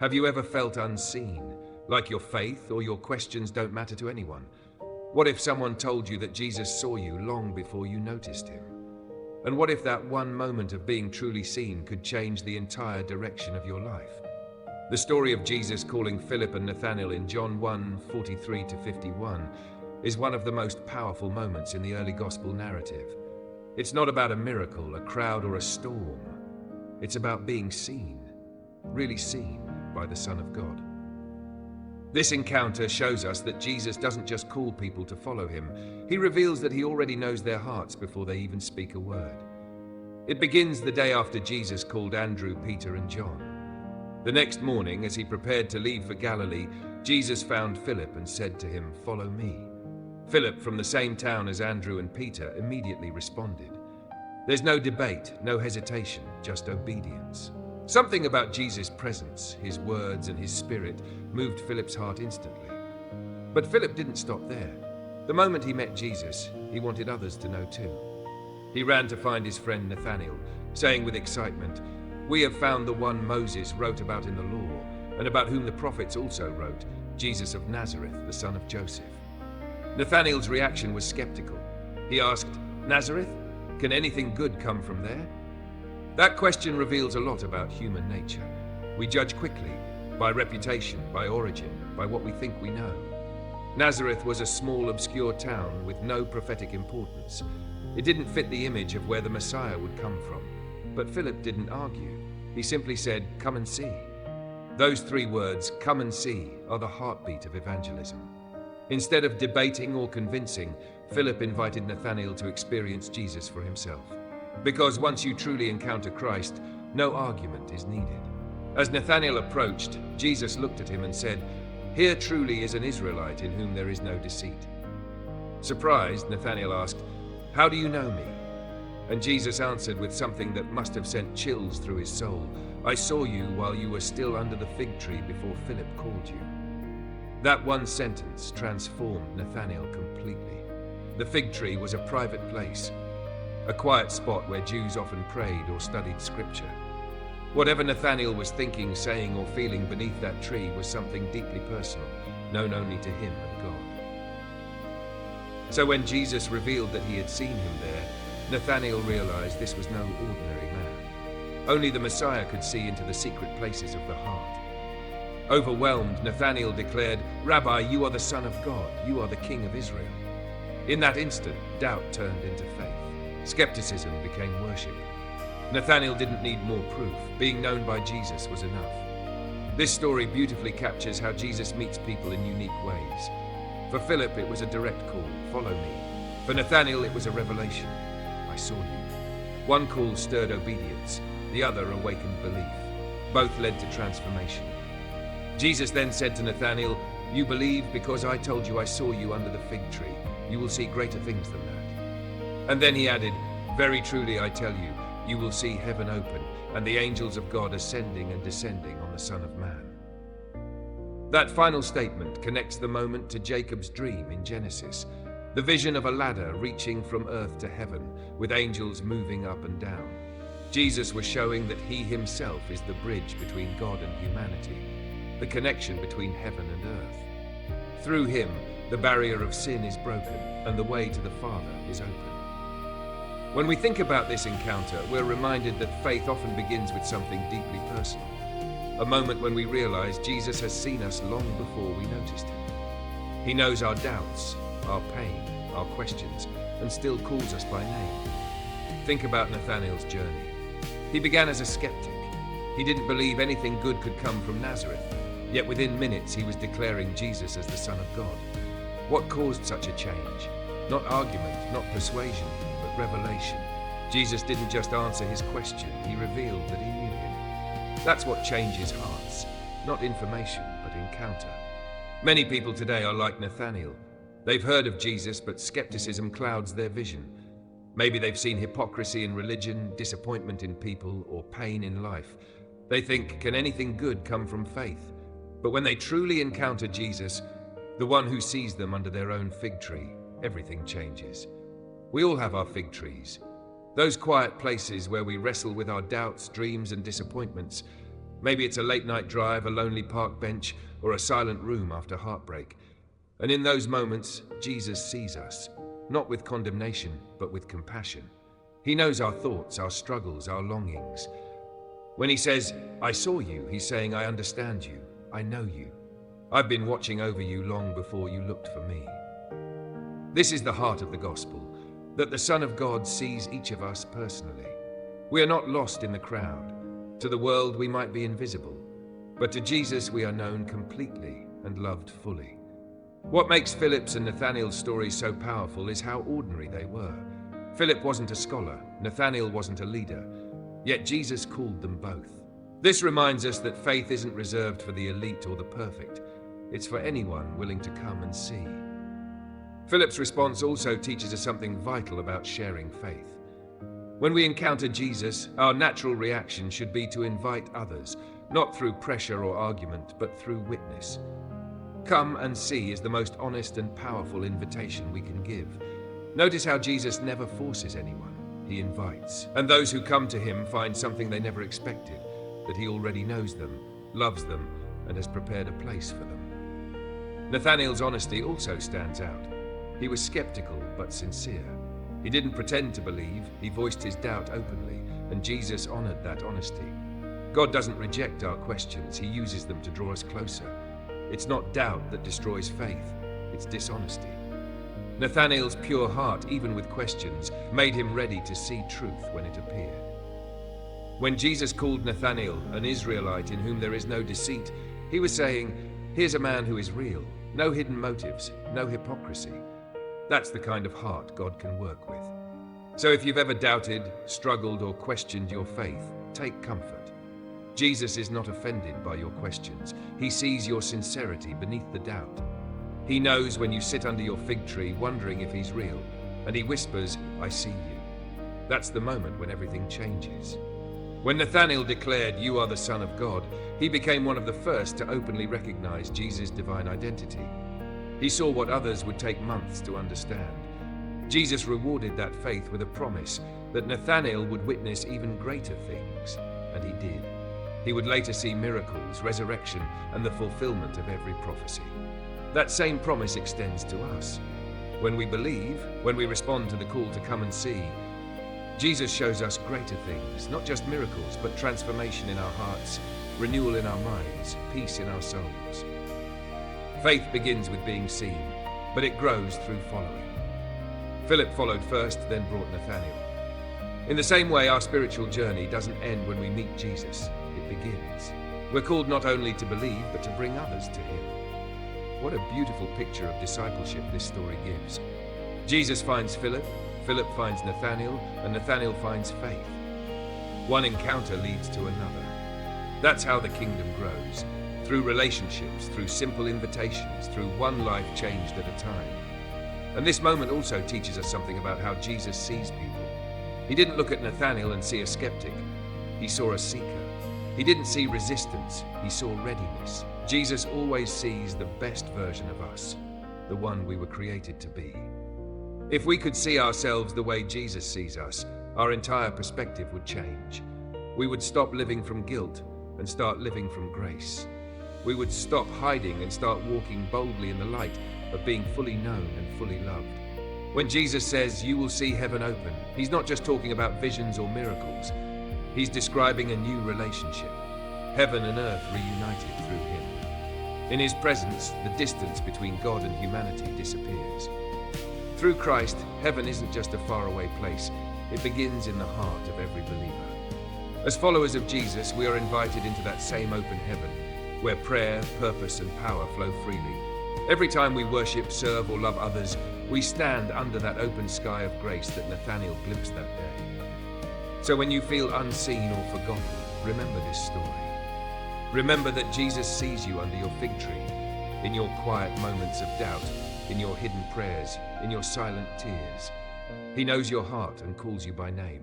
Have you ever felt unseen, like your faith or your questions don't matter to anyone? What if someone told you that Jesus saw you long before you noticed him? And what if that one moment of being truly seen could change the entire direction of your life? The story of Jesus calling Philip and Nathanael in John 1:43-51 is one of the most powerful moments in the early gospel narrative. It's not about a miracle, a crowd, or a storm. It's about being seen, really seen by the Son of God. This encounter shows us that Jesus doesn't just call people to follow him. He reveals that he already knows their hearts before they even speak a word. It begins the day after Jesus called Andrew, Peter, and John. The next morning, as he prepared to leave for Galilee, Jesus found Philip and said to him, "Follow me." Philip, from the same town as Andrew and Peter, immediately responded. There's no debate, no hesitation, just obedience. Something about Jesus' presence, his words, and his spirit moved Philip's heart instantly. But Philip didn't stop there. The moment he met Jesus, he wanted others to know too. He ran to find his friend Nathanael, saying with excitement, "We have found the one Moses wrote about in the law, and about whom the prophets also wrote, Jesus of Nazareth, the son of Joseph." Nathanael's reaction was skeptical. He asked, "Nazareth? Can anything good come from there?" That question reveals a lot about human nature. We judge quickly, by reputation, by origin, by what we think we know. Nazareth was a small, obscure town with no prophetic importance. It didn't fit the image of where the Messiah would come from. But Philip didn't argue. He simply said, "Come and see." Those three words, "come and see," are the heartbeat of evangelism. Instead of debating or convincing, Philip invited Nathanael to experience Jesus for himself. Because once you truly encounter Christ, no argument is needed. As Nathanael approached, Jesus looked at him and said, "Here truly is an Israelite in whom there is no deceit." Surprised, Nathanael asked, "How do you know me?" And Jesus answered with something that must have sent chills through his soul. "I saw you while you were still under the fig tree before Philip called you." That one sentence transformed Nathanael completely. The fig tree was a private place, a quiet spot where Jews often prayed or studied scripture. Whatever Nathanael was thinking, saying, or feeling beneath that tree was something deeply personal, known only to him and God. So when Jesus revealed that he had seen him there, Nathanael realized this was no ordinary man. Only the Messiah could see into the secret places of the heart. Overwhelmed, Nathanael declared, "Rabbi, you are the Son of God. You are the King of Israel." In that instant, doubt turned into faith. Skepticism became worship. Nathanael didn't need more proof. Being known by Jesus was enough. This story beautifully captures how Jesus meets people in unique ways. For Philip, it was a direct call, "Follow me." For Nathanael, it was a revelation, "I saw you." One call stirred obedience, the other awakened belief. Both led to transformation. Jesus then said to Nathanael, "You believe because I told you I saw you under the fig tree. You will see greater things than that." And then he added, "Very truly I tell you, you will see heaven open and the angels of God ascending and descending on the Son of Man." That final statement connects the moment to Jacob's dream in Genesis, the vision of a ladder reaching from earth to heaven, with angels moving up and down. Jesus was showing that he himself is the bridge between God and humanity, the connection between heaven and earth. Through him, the barrier of sin is broken and the way to the Father is open. When we think about this encounter, we're reminded that faith often begins with something deeply personal, a moment when we realize Jesus has seen us long before we noticed him. He knows our doubts, our pain, our questions, and still calls us by name. Think about Nathanael's journey. He began as a skeptic. He didn't believe anything good could come from Nazareth, yet within minutes he was declaring Jesus as the Son of God. What caused such a change? Not argument, not persuasion, but revelation. Jesus didn't just answer his question, he revealed that he knew him. That's what changes hearts, not information, but encounter. Many people today are like Nathanael. They've heard of Jesus, but skepticism clouds their vision. Maybe they've seen hypocrisy in religion, disappointment in people, or pain in life. They think, can anything good come from faith? But when they truly encounter Jesus, the one who sees them under their own fig tree, everything changes. We all have our fig trees, those quiet places where we wrestle with our doubts, dreams, and disappointments. Maybe it's a late-night drive, a lonely park bench, or a silent room after heartbreak. And in those moments, Jesus sees us, not with condemnation, but with compassion. He knows our thoughts, our struggles, our longings. When he says, "I saw you," he's saying, "I understand you. I know you. I've been watching over you long before you looked for me." This is the heart of the gospel, that the Son of God sees each of us personally. We are not lost in the crowd. To the world we might be invisible, but to Jesus we are known completely and loved fully. What makes Philip's and Nathanael's stories so powerful is how ordinary they were. Philip wasn't a scholar, Nathanael wasn't a leader, yet Jesus called them both. This reminds us that faith isn't reserved for the elite or the perfect. It's for anyone willing to come and see. Philip's response also teaches us something vital about sharing faith. When we encounter Jesus, our natural reaction should be to invite others, not through pressure or argument, but through witness. Come and see is the most honest and powerful invitation we can give. Notice how Jesus never forces anyone, he invites. And those who come to him find something they never expected, that he already knows them, loves them, and has prepared a place for them. Nathanael's honesty also stands out. He was skeptical but sincere. He didn't pretend to believe, he voiced his doubt openly, and Jesus honored that honesty. God doesn't reject our questions, he uses them to draw us closer. It's not doubt that destroys faith, it's dishonesty. Nathanael's pure heart, even with questions, made him ready to see truth when it appeared. When Jesus called Nathanael an Israelite in whom there is no deceit, he was saying, "Here's a man who is real, no hidden motives, no hypocrisy." That's the kind of heart God can work with. So if you've ever doubted, struggled, or questioned your faith, take comfort. Jesus is not offended by your questions. He sees your sincerity beneath the doubt. He knows when you sit under your fig tree wondering if he's real, and he whispers, "I see you." That's the moment when everything changes. When Nathanael declared, "You are the Son of God," he became one of the first to openly recognize Jesus' divine identity. He saw what others would take months to understand. Jesus rewarded that faith with a promise that Nathanael would witness even greater things, and he did. He would later see miracles, resurrection, and the fulfillment of every prophecy. That same promise extends to us. When we believe, when we respond to the call to come and see, Jesus shows us greater things, not just miracles, but transformation in our hearts, renewal in our minds, peace in our souls. Faith begins with being seen, but it grows through following. Philip followed first, then brought Nathanael. In the same way, our spiritual journey doesn't end when we meet Jesus, it begins. We're called not only to believe, but to bring others to him. What a beautiful picture of discipleship this story gives. Jesus finds Philip, Philip finds Nathanael, and Nathanael finds faith. One encounter leads to another. That's how the kingdom grows. Through relationships, through simple invitations, through one life changed at a time. And this moment also teaches us something about how Jesus sees people. He didn't look at Nathanael and see a skeptic. He saw a seeker. He didn't see resistance. He saw readiness. Jesus always sees the best version of us, the one we were created to be. If we could see ourselves the way Jesus sees us, our entire perspective would change. We would stop living from guilt and start living from grace. We would stop hiding and start walking boldly in the light of being fully known and fully loved. When Jesus says, "You will see heaven open," he's not just talking about visions or miracles. He's describing a new relationship, heaven and earth reunited through him. In his presence, the distance between God and humanity disappears. Through Christ, heaven isn't just a faraway place, it begins in the heart of every believer. As followers of Jesus, we are invited into that same open heaven, where prayer, purpose, and power flow freely. Every time we worship, serve, or love others, we stand under that open sky of grace that Nathanael glimpsed that day. So when you feel unseen or forgotten, remember this story. Remember that Jesus sees you under your fig tree, in your quiet moments of doubt, in your hidden prayers, in your silent tears. He knows your heart and calls you by name.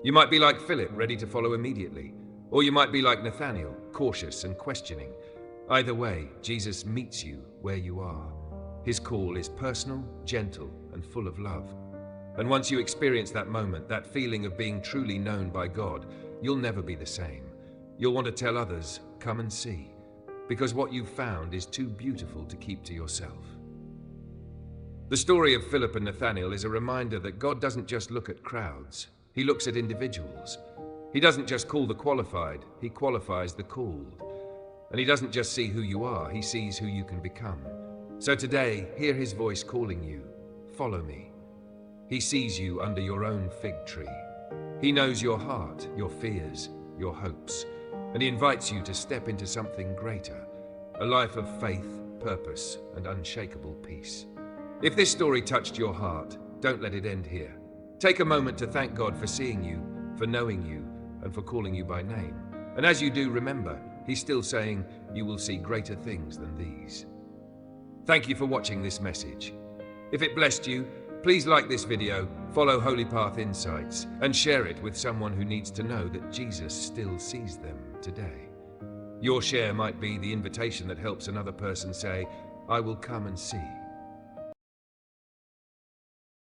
You might be like Philip, ready to follow immediately, or you might be like Nathanael, cautious and questioning. Either way, Jesus meets you where you are. His call is personal, gentle, and full of love. And once you experience that moment, that feeling of being truly known by God, you'll never be the same. you'll want to tell others, come and see, because what you've found is too beautiful to keep to yourself. The story of Philip and Nathanael is a reminder that God doesn't just look at crowds, he looks at individuals. He doesn't just call the qualified, he qualifies the called. And he doesn't just see who you are, he sees who you can become. So today, hear his voice calling you, follow me. He sees you under your own fig tree. He knows your heart, your fears, your hopes, and he invites you to step into something greater, a life of faith, purpose, and unshakable peace. If this story touched your heart, don't let it end here. Take a moment to thank God for seeing you, for knowing you, and for calling you by name. And as you do, remember, he's still saying, you will see greater things than these. Thank you for watching this message. If it blessed you, please like this video, follow Holy Path Insights, and share it with someone who needs to know that Jesus still sees them today. Your share might be the invitation that helps another person say, I will come and see.